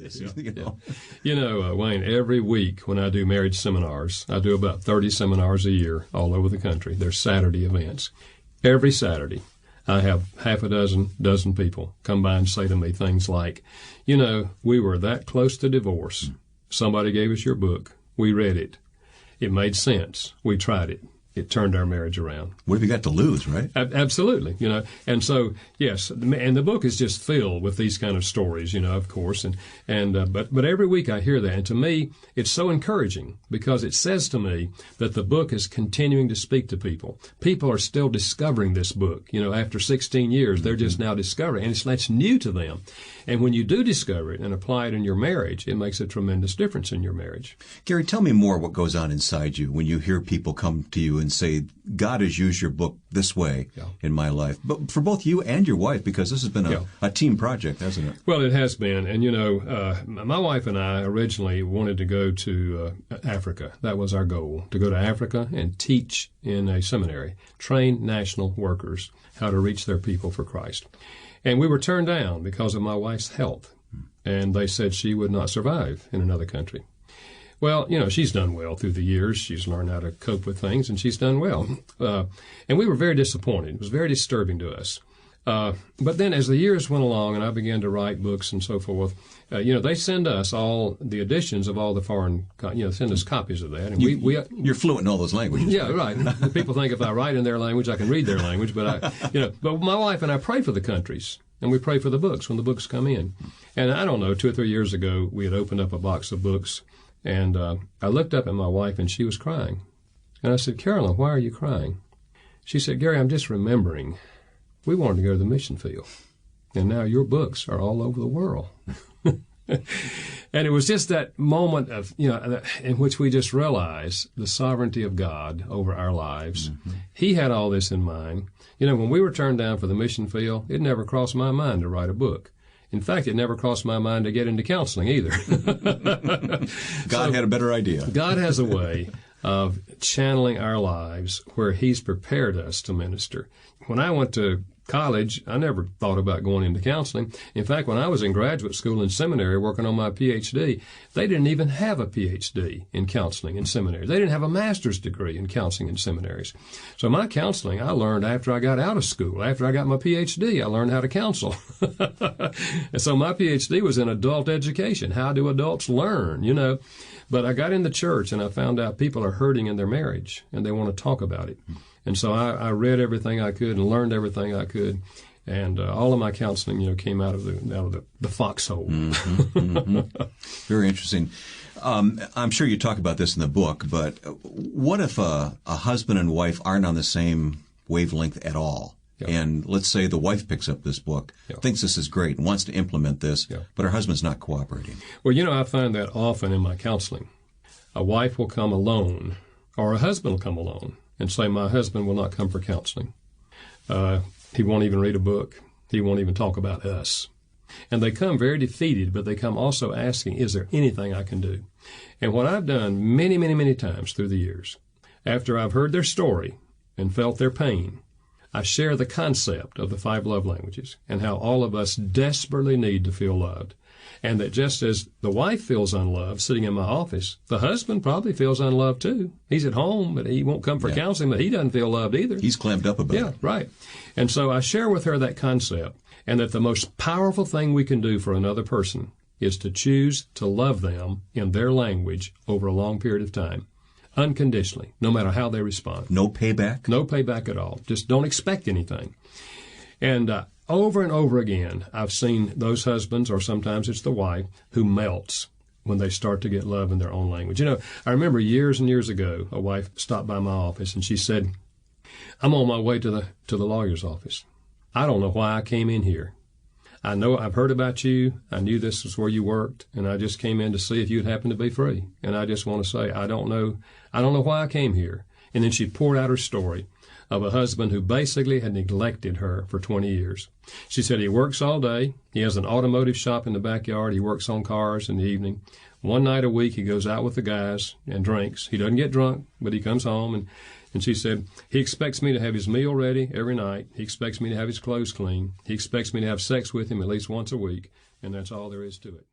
this. You know? Wayne, every week when I do marriage seminars, I do about 30 seminars a year all over the country. They're Saturday events. Every Saturday, I have half a dozen people come by and say to me things like, we were that close to divorce. Somebody gave us your book. We read it. It made sense. We tried it. It turned our marriage around. What have you got to lose, right? Absolutely, And so, yes, and the book is just filled with these kind of stories, of course. But every week I hear that. And to me, it's so encouraging because it says to me that the book is continuing to speak to people. People are still discovering this book. After 16 years, they're just now discovering it. And that's new to them. And when you do discover it and apply it in your marriage, it makes a tremendous difference in your marriage. Gary, tell me more what goes on inside you when you hear people come to you and say, God has used your book this way in my life. But for both you and your wife, because this has been a team project, hasn't it? Well, it has been. And, my wife and I originally wanted to go to Africa. That was our goal, to go to Africa and teach in a seminary, train national workers how to reach their people for Christ. And we were turned down because of my wife's health. And they said she would not survive in another country. Well, she's done well through the years. She's learned how to cope with things, and she's done well. And we were very disappointed. It was very disturbing to us. But then as the years went along and I began to write books and so forth, they send us all the editions of all the foreign, send us copies of that. And you're fluent in all those languages. Yeah, right. People think if I write in their language, I can read their language. But but my wife and I pray for the countries, and we pray for the books when the books come in. And I don't know, 2 or 3 years ago, we had opened up a box of books, and I looked up at my wife, and she was crying. And I said, Carolyn, why are you crying? She said, Gary, I'm just remembering. We wanted to go to the mission field, and now your books are all over the world. And it was just that moment of, in which we just realized the sovereignty of God over our lives. Mm-hmm. He had all this in mind. When we were turned down for the mission field, it never crossed my mind to write a book. In fact, it never crossed my mind to get into counseling either. God had a better idea. God has a way of channeling our lives where He's prepared us to minister. When I went to college, I never thought about going into counseling. In fact, when I was in graduate school and seminary working on my PhD, they didn't even have a PhD in counseling in seminary. They didn't have a master's degree in counseling in seminaries. So my counseling, I learned after I got out of school. After I got my PhD, I learned how to counsel. And so my PhD was in adult education. How do adults learn, But I got in the church and I found out people are hurting in their marriage and they want to talk about it. And so I read everything I could and learned everything I could, and all of my counseling, came out of the foxhole. Mm-hmm, mm-hmm. Very interesting. I'm sure you talk about this in the book, but what if a husband and wife aren't on the same wavelength at all? Yeah. And let's say the wife picks up this book, thinks this is great, and wants to implement this, but her husband's not cooperating. Well, I find that often in my counseling. A wife will come alone, or a husband will come alone and say, my husband will not come for counseling. He won't even read a book. He won't even talk about us. And they come very defeated, but they come also asking, is there anything I can do? And what I've done many, many, many times through the years, after I've heard their story and felt their pain, I share the concept of the 5 love languages and how all of us desperately need to feel loved. And that just as the wife feels unloved sitting in my office, the husband probably feels unloved too. He's at home, but he won't come for counseling, but he doesn't feel loved either. He's clammed up about it. Yeah, right. And so I share with her that concept, and that the most powerful thing we can do for another person is to choose to love them in their language over a long period of time, unconditionally, no matter how they respond. No payback? No payback at all. Just don't expect anything. And over and over again, I've seen those husbands, or sometimes it's the wife, who melts when they start to get love in their own language. I remember years and years ago, a wife stopped by my office and she said, I'm on my way to the lawyer's office. I don't know why I came in here. I know I've heard about you. I knew this was where you worked, and I just came in to see if you'd happen to be free. And I just want to say, I don't know why I came here. And then she poured out her story of a husband who basically had neglected her for 20 years. She said he works all day. He has an automotive shop in the backyard. He works on cars in the evening. One night a week, he goes out with the guys and drinks. He doesn't get drunk, but he comes home. And she said, he expects me to have his meal ready every night. He expects me to have his clothes clean. He expects me to have sex with him at least once a week. And that's all there is to it.